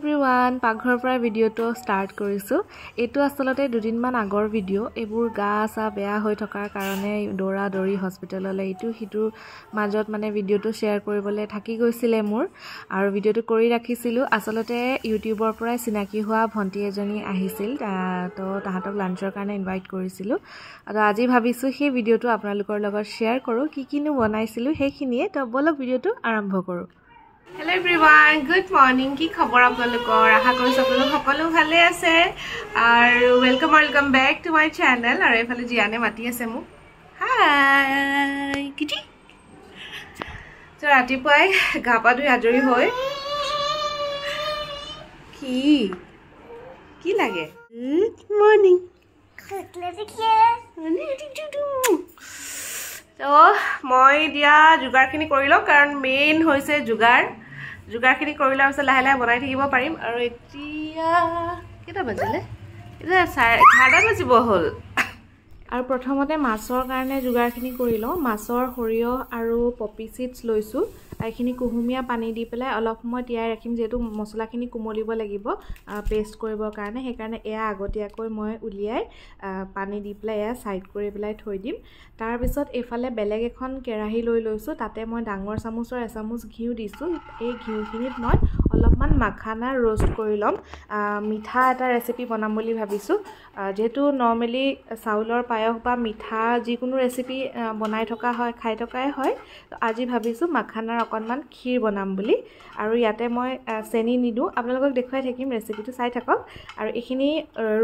Everyone पाकघर पर video start करिसु एटु आसलते दुदिनमान Agar video एबुर गा सा बेया होय थकार कारणे दौरा दौरी हस्पिटालले इटु हिटुर माजत माने भिडिओ शेयर करिबले थाकी गयसिले मोर आरो भिडिओ करि राखिसिलु आसलते यूट्यूबर पराय सिनाकी हुआ भंटी एजनी आहिसिल तो ताहातक लांचर कारणे इनवाइट करिसिलु आरो আজি भाबिसु हे भिडिओ आपनालोकर লগত शेयर करू किनु बनाइसिलु हेखिनिए तो बोलक भिडिओ आरम्भ करू। हेलो एवरीवन गुड मॉर्निंग की खबर आपलोकर आशा करिसु आपलोक सकलो भाले आछे और welcome back to my channel और एफाले जियाने माति आछे मु हाय किटी तो रातिपुवाई गापा धुई आजरी होय की लागे गुड मॉर्निंग तो मैं दिया जुगारखिनि करि लो कारण मेन होइसे जुगारखिनि करि ला लाहे लाहे बनाइ থাকিব পাৰিম আৰু এতিয়া কেটা বাজিলে এটা 11:30 বাজিব হল আৰু প্ৰথমতে মাছৰ কাৰণে जुगारखिनि কৰি লো মাছৰ হৰিয় আৰু পপি সিডস লৈছো এইখিনি কুহুমিয়া পানী দি পেলাই অলপ সময় তিয়াই ৰাখিম যেটো মছলাখিনি কুমলিব লাগিব পেষ্ট কৰিবৰ কাৰণে সেই কাৰণে এয়া আগতিয়াকৈ মই উলিয়াই পানী দি পেলাই এয়া সাইড কৰি পেলাই থৈ দিম তাৰ পিছত এফালে বেলেগ এখন কেৰাহী লৈ লৈছো তাতে মই ডাঙৰ চামুচৰ এচামুচ ঘিউ দিছো এই ঘিউখিনিত মই অলপমান মাখানা रोस्ट কৰি লম মিঠা এটা ৰেচিপি বনাম বুলি ভাবিছো যেটো নৰমালি চাউলৰ পায়স বা মিঠা যিকোনো ৰেচিপি বনাই থকা হয় খাই থকাই হয় তো আজি ভাবিছো মাখানাৰ অকনমান ক্ষীৰ বনাম বুলি আৰু ইয়াতে মই চেনি নিদু আপোনালোকক দেখুৱাই থাকিম ৰেচিপিটো চাই থাকক আৰু এখিনি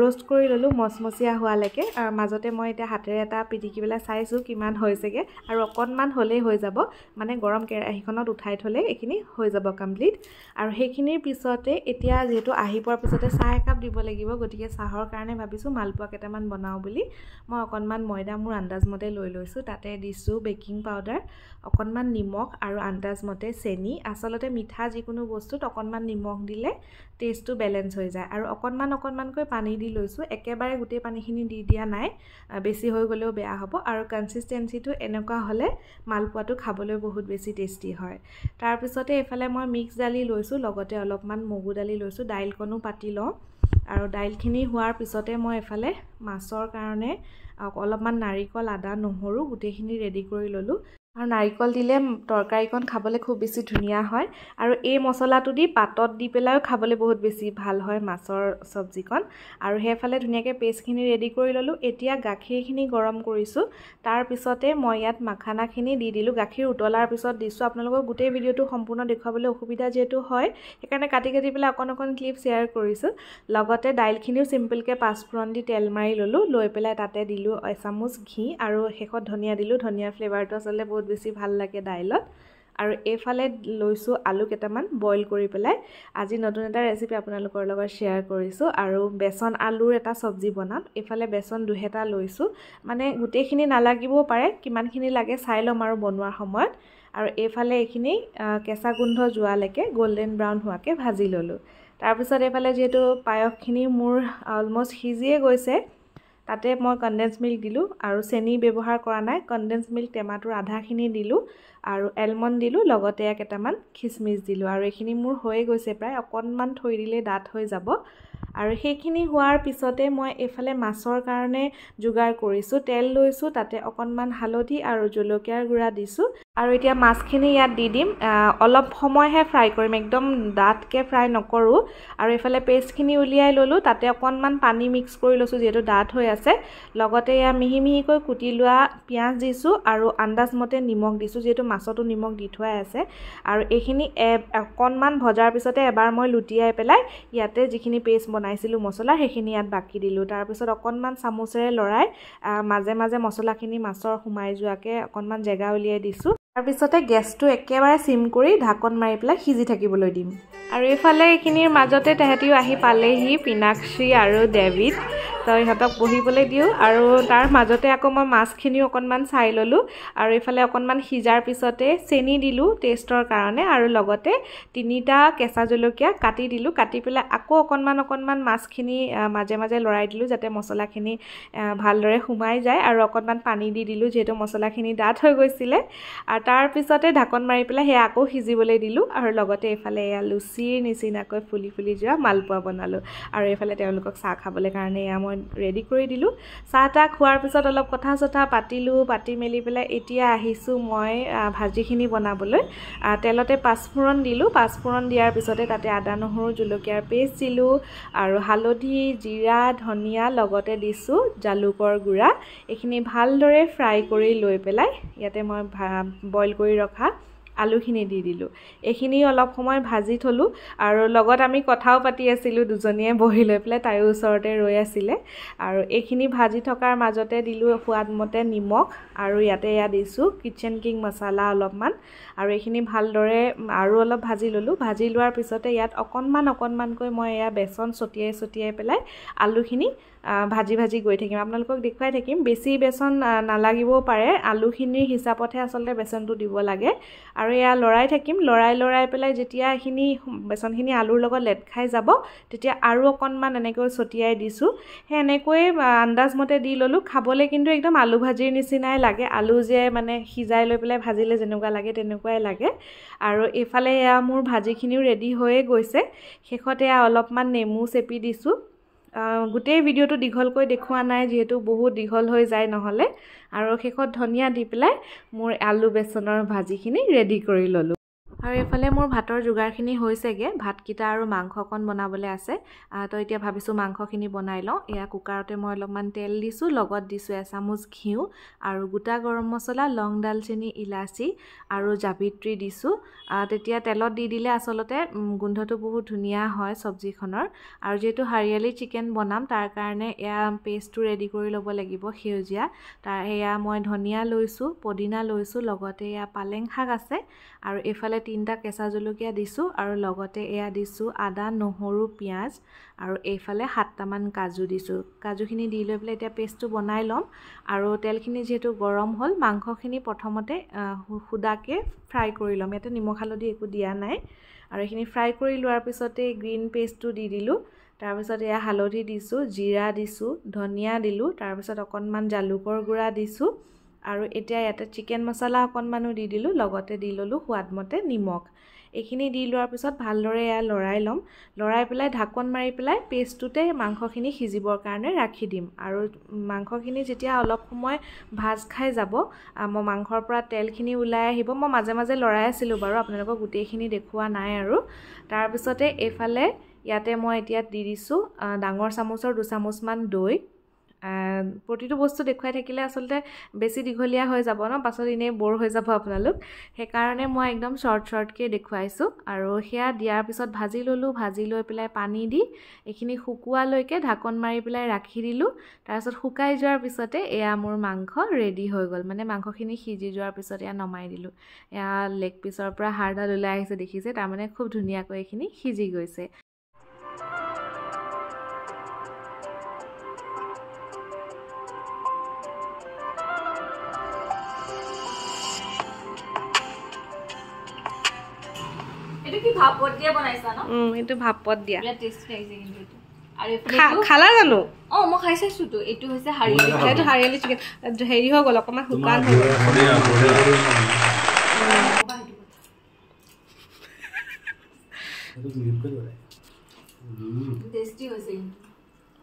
रोस्ट কৰি ললো মছমছিয়া হোৱালৈকে মাজতে মই এটা হাতেৰে এটা পিটিকিবলা চাইছো কিমান হৈছেগে আৰু অকনমান হলে হৈ যাব মানে গৰম কেৰাহীখনত উঠাই থলে এখিনি হৈ যাব কমপ্লিট আৰু হেখিনিৰ পিছতে এতিয়া যেটো আহি পৰ পিছতে চাহ একাপ দিব লাগিব গটিকে চাহৰ কাৰণে ভাবিছো মালপোৱা কেটামান বনাও বুলি মই অকনমান ময়দা মোৰ আন্দাজ মতে লৈ লৈছো তাতে দিছো বেকিং পাউডাৰ অকনমান নিমখ আৰু আন্দাজ মতে চেনি আসলতে মিঠা যিকোনো বস্তুত অকনমান নিমখ দিলে টেষ্টটো ব্যালেন্স হৈ যায় আৰু অকনমানকৈ পানী দি লৈছো একেবাৰে গুটে পানীখিনি দি দিয়া নাই বেছি হৈ গলেও বেয়া হ'ব আৰু কনসিস্টেন্সিটো এনেকুৱা হলে মালপোৱাটো খাবলৈ বহুত বেছি টেস্টি হয় তাৰ পিছতে এফালে মই মিক্স দালি লৈছো লগতে অলপমান মগু দালি লৈছো দাইলকনো পাতি ল আৰু দাইলখিনি হোৱাৰ পিছতে মই এফালে মাছৰ কাৰণে অলপমান নাৰিকল আদা নহৰু গুটেখিনি ৰেডি কৰি ললো আৰু নাৰিকল দিলে তৰকাৰীখন খাবলৈ খুব বেছি ধুনিয়া হয় আৰু এই মছলাটো দি পাতত দি পেলাও খাবলৈ বহুত বেছি ভাল হয় মাছৰ সবজিখন আৰু হেফালে ধুনিয়াকে পেষ্টখিনি ৰেডি কৰি ললো এতিয়া গাখীৰখিনি গৰম কৰিছো তাৰ পিছতে মই ইয়াত মাখানাখিনি দি দিলো গাখীৰ উতলাৰ পিছত দিছো আপোনালোকক গুটে ভিডিওটো সম্পূৰ্ণ দেখাবলৈ অসুবিধা যেটো হয় সেইকাৰণে কাটি পেলাই অকন ক্লিপ শেয়াৰ কৰিছো লগতে দাইলখিনিও সিম্পলকে পাঁচফোৰণ দি তেল মাৰি ললো লৈ পেলাই তাতে দিলো এচামুচ ঘি আৰু হেকত ধনিয়া দিলো ধনিয়াৰ ফ্লেভাৰটো আসলে বহুত বেছি ভাল লাগে দাইলত আৰু এফালে লৈছো আলু কেটামান বইল কৰি পেলাই আজি নতুন এটা ৰেচিপি আপোনালোকৰ লগত শেয়াৰ কৰিছো আৰু বেসন আলুৰ এটা সবজি বনাম এফালে বেসন দুহেটা লৈছো মানে গুটেখিনি নালাগিবও পাৰে কিমানখিনি লাগে চাই লম আৰু বনোৱাৰ সময়ত আৰু এফালে এখিনি কেঁচা গোন্ধ যোৱালৈকে গোল্ডেন ব্ৰাউন হোৱাকে ভাজি ললো তাৰ পিছত এফালে যেটো পায়সখিনি মোৰ অলমোস্ট সিজিয়ে গৈছে তাতে মই কনডেন্স মিল্ক দিলো আৰু চেনি ব্যৱহাৰ কৰা নাই কনডেন্স মিল্ক টেমাটোৰ আধাখিনি দিলো আৰু এলমন্ড দিলো লগতে কেটামান খিসমিস দিলো আৰু এখিনি মোৰ হৈ গৈছে প্ৰায় অকনমান থৈ দিলে ডাঠ হৈ যাব আৰু হেখিনি হোৱাৰ পিছতে মই এফালে মাছৰ কাৰণে যোগাৰ কৰিছো তেল লৈছো তাতে অকনমান হালধি আৰু জলকীয়াৰ গুড়া দিছো আৰু এতিয়া মাছখিনি ইয়াত দি দিম অলপ সময়হে ফ্ৰাই কৰিম একদম ডাঠকে ফ্ৰাই নকৰো আৰু এফালে পেষ্টখিনি উলিয়াই ললো তাতে অকনমান পানী মিক্স কৰি লৈছো যেটো ডাঠ হৈ আছে লগতে ইয়া মিহিকৈ কুটি লোৱা পিয়াজ দিছো আৰু আন্দাজ মতে নিমখ দিছো যেটো মাছটো নিমখ দি থোৱা আছে আৰু এখিনি অকনমান ভজাৰ পিছতে এবাৰ মই লুটিয়াই পেলাই ইয়াতে যিখিনি পেষ্ট বনাইছিলো মছলা হেখিনি ইয়াত বাকি দিলো তাৰ পিছত অকনমান চামুচেৰে লৰাই মাজে মাজে মছলাখিনি মাছৰ সুমাই যোৱাকে অকনমান জেগা উলিয়াই দিছো তাৰ পিছতে গেছটো একেবাৰে সিম কৰি ঢাকন মাৰি পেলাই সিজি থাকিবলৈ দিম আৰু এফালে এখিনিৰ মাজতে তেহেতিও আহি পালেহি পিনাক্ষী আৰু ডেভিড তো ইহঁতক বহিবলৈ দিওঁ আৰু তাৰ মাজতে আকৌ মই মাছখিনিও অকণমান চাই ল'লোঁ আৰু এইফালে অকণমান সিজাৰ পিছতে চেনি দিলোঁ টেষ্টৰ কাৰণে আৰু লগতে 3টা কেঁচা জলকীয়া কাটি দিলোঁ কাটি পেলাই আকৌ অকণমান মাছখিনি মাজে মাজে লৰাই দিলোঁ যাতে মছলাখিনি ভালদৰে সোমাই যায় আৰু অকণমান পানী দি দিলোঁ যিহেতু মছলাখিনি ডাঠ হৈ গৈছিলে আৰু তাৰ পিছতে ঢাকন মাৰি পেলাই সেয়া আকৌ সিজিবলৈ দিলোঁ আৰু লগতে এইফালে এয়া লুচিৰ নিচিনাকৈ ফুলি ফুলি যোৱা মালপোৱা বনালোঁ আৰু এইফালে তেওঁলোকক চাহ খাবলৈ কাৰণে এয়া মই ৰেডি কৰি দিলোঁ চাহ তাহ খোৱাৰ পিছত অলপ কথা চথা পাতিলোঁ পাতি মেলি পেলাই এতিয়া আহিছোঁ মই ভাজিখিনি বনাবলৈ তেলতে পাঁচফোৰণ দিলোঁ পাঁচফোৰণ দিয়াৰ পিছতে তাতে আদা নহৰু জলকীয়াৰ পেষ্ট দিলোঁ আৰু হালধি জিৰা ধনিয়া লগতে দিছোঁ জালুকৰ গুড়া এইখিনি ভালদৰে ফ্ৰাই কৰি লৈ পেলাই ইয়াতে মই বইল কৰি ৰখা আলুখিনি দি দিলোঁ এইখিনি অলপ সময় ভাজি থলোঁ আৰু লগত আমি কথাও পাতি আছিলোঁ দুজনীয়ে বহি লৈ পেলাই তাইও ওচৰতে ৰৈ আছিলে আৰু এইখিনি ভাজি থকাৰ মাজতে দিলোঁ সোৱাদমতে নিমখ আৰু ইয়াতে এয়া দিছোঁ কিচেন কিং মছলা অলপমান আৰু এইখিনি ভালদৰে আৰু অলপ ভাজি ল'লোঁ ভাজি লোৱাৰ পিছতে ইয়াত অকণমানকৈ মই এয়া বেচন ছটিয়াই পেলাই আলুখিনি ভাজি গৈ থাকিম আপোনালোকক দেখুৱাই থাকিম বেছি বেচন নালাগিবও পাৰে আলুখিনিৰ হিচাপতহে আচলতে বেচনটো দিব লাগে আৰু এয়া লৰাই থাকিম লৰাই পেলাই যেতিয়া এইখিনি বেচনখিনি আলুৰ লগত লেট খাই যাব তেতিয়া আৰু অকণমান এনেকৈ ছটিয়াই দিছোঁ সেই এনেকৈ আন্দাজমতে দি ল'লোঁ খাবলৈ কিন্তু একদম আলু ভাজিৰ নিচিনাই লাগে আলু যে মানে সিজাই লৈ পেলাই ভাজিলে যেনেকুৱা লাগে তেনেকুৱাই লাগে আৰু এইফালে এয়া মোৰ ভাজিখিনিও ৰেডি হৈয়ে গৈছে শেষতে এয়া অলপমান নেমু চেপি দিছোঁ গোটেই ভিডিঅ'টো দীঘলকৈ দেখুওৱা নাই যিহেতু বহুত দীঘল হৈ যায় নহ'লে আৰু শেষত ধনিয়া দি পেলাই মোৰ আলু বেচনৰ ভাজিখিনি ৰেডি কৰি ল'লোঁ আৰু এইফালে মোৰ ভাতৰ যোগাৰখিনি হৈছেগে ভাতকিটা আৰু মাংস অকণ বনাবলৈ আছে তো এতিয়া ভাবিছোঁ মাংসখিনি বনাই লওঁ এয়া কুকাৰতে মই অলপমান তেল দিছোঁ লগত দিছোঁ এচামুচ ঘিউ আৰু গোটা গৰম মছলা লং দালচেনি ইলাচি আৰু জাবিত্ৰী দিছোঁ তেতিয়া তেলত দি দিলে আচলতে গোন্ধটো বহুত ধুনীয়া হয় চব্জিখনৰ আৰু যেহেতু হাৰিয়ালি চিকেন বনাম তাৰ কাৰণে এয়া পেষ্টটো ৰেডি কৰি ল'ব লাগিব সেউজীয়া তাৰ এয়া মই ধনিয়া লৈছোঁ পদিনা লৈছোঁ লগতে এয়া পালেং শাক আছে আৰু এইফালে 3টা কেঁচা জলকীয়া দিছোঁ আৰু লগতে এয়া দিছোঁ আদা নহৰু পিঁয়াজ আৰু এইফালে 7টামান কাজু দিছোঁ কাজুখিনি দি লৈ পেলাই এতিয়া পেষ্টটো বনাই ল'ম আৰু তেলখিনি যিহেতু গৰম হ'ল মাংসখিনি প্ৰথমতে সুদাকৈ ফ্ৰাই কৰি ল'ম ইয়াতে নিমখ হালধি একো দিয়া নাই আৰু এইখিনি ফ্ৰাই কৰি লোৱাৰ পিছতে গ্ৰীণ পেষ্টটো দি দিলোঁ তাৰপিছত এয়া হালধি দিছোঁ জিৰা দিছোঁ ধনিয়া দিলোঁ তাৰপিছত অকণমান জালুকৰ গুড়া দিছোঁ আৰু এতিয়া ইয়াতে চিকেন মছলা অকণমানো দি দিলোঁ লগতে দি ল'লোঁ সোৱাদমতে নিমখ এইখিনি দি লোৱাৰ পিছত ভালদৰে এয়া লৰাই ল'ম লৰাই পেলাই ঢাকন মাৰি পেলাই পেষ্টটোতে মাংসখিনি সিজিবৰ কাৰণে ৰাখি দিম আৰু মাংসখিনি যেতিয়া অলপ সময় ভাজ খাই যাব মই মাংসৰ পৰা তেলখিনি ওলাই আহিব মই মাজে মাজে লৰাই আছিলোঁ বাৰু আপোনালোকক গোটেইখিনি দেখুওৱা নাই আৰু তাৰপিছতে এইফালে ইয়াতে মই এতিয়া দি দিছোঁ ডাঙৰ চামুচৰ 2 চামুচমান দৈ প্ৰতিটো বস্তু দেখুৱাই থাকিলে আচলতে বেছি দীঘলীয়া হৈ যাব ন পাছত এনেই বৰ হৈ যাব আপোনালোক সেইকাৰণে মই একদম শ্বৰ্টকৈ দেখুৱাইছোঁ আৰু সেয়া দিয়াৰ পিছত ভাজি ল'লোঁ ভাজি লৈ পেলাই পানী দি এইখিনি শুকুৱালৈকে ঢাকন মাৰি পেলাই ৰাখি দিলোঁ তাৰপিছত শুকাই যোৱাৰ পিছতে এয়া মোৰ মাংস ৰেডি হৈ গ'ল মানে মাংসখিনি সিজি যোৱাৰ পিছত এয়া নমাই দিলোঁ এয়া লেগ পিছৰ পৰা হাড়ডাল ওলাই আহিছে দেখিছে তাৰমানে খুব ধুনীয়াকৈ এইখিনি সিজি গৈছে ভাপত দিয়া বনাইছা ন এইটো ভাপত দিয়া বিৰাট টেষ্টি লাগিছে কিন্তু এইটো আৰু এইটো খালা জানো মই খাই চাইছো তো এইটো হৈছে হাৰিয়ালি চিকেন হেৰি হৈ গ'ল অকণমান শুকান হৈ গ'ল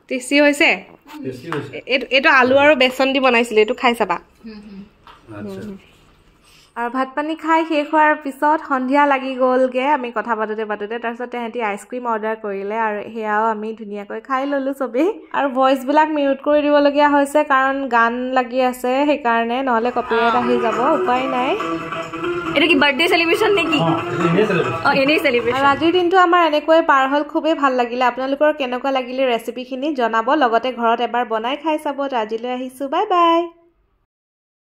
টেষ্টি হৈছে এইটো আলু আৰু বেচন দি বনাইছিলে এইটো খাই চাবা আৰু ভাত পানী খাই শেষ হোৱাৰ পিছত সন্ধিয়া লাগি গ'লগে আমি কথা পাতোতে তাৰপিছত তেহেঁতি আইচক্ৰীম অৰ্ডাৰ কৰিলে আৰু সেয়াও আমি ধুনীয়াকৈ খাই ল'লোঁ চবেই আৰু ভইচবিলাক মিউট কৰি দিবলগীয়া হৈছে কাৰণ গান লাগি আছে সেইকাৰণে নহ'লে কপিৰাইট আহি যাব উপায় নাই এটা কি বাৰ্থডে সেলিব্ৰেশন নেকি এনেই সেলিব্ৰেশন আৰু আজিৰ দিনটো আমাৰ এনেকৈ পাৰ হ'ল খুবেই ভাল লাগিলে আপোনালোকৰ কেনেকুৱা লাগিলে ৰেচিপিখিনি জনাব লগতে ঘৰত এবাৰ বনাই খাই চাব আজিলৈ আহিছোঁ বাই বাই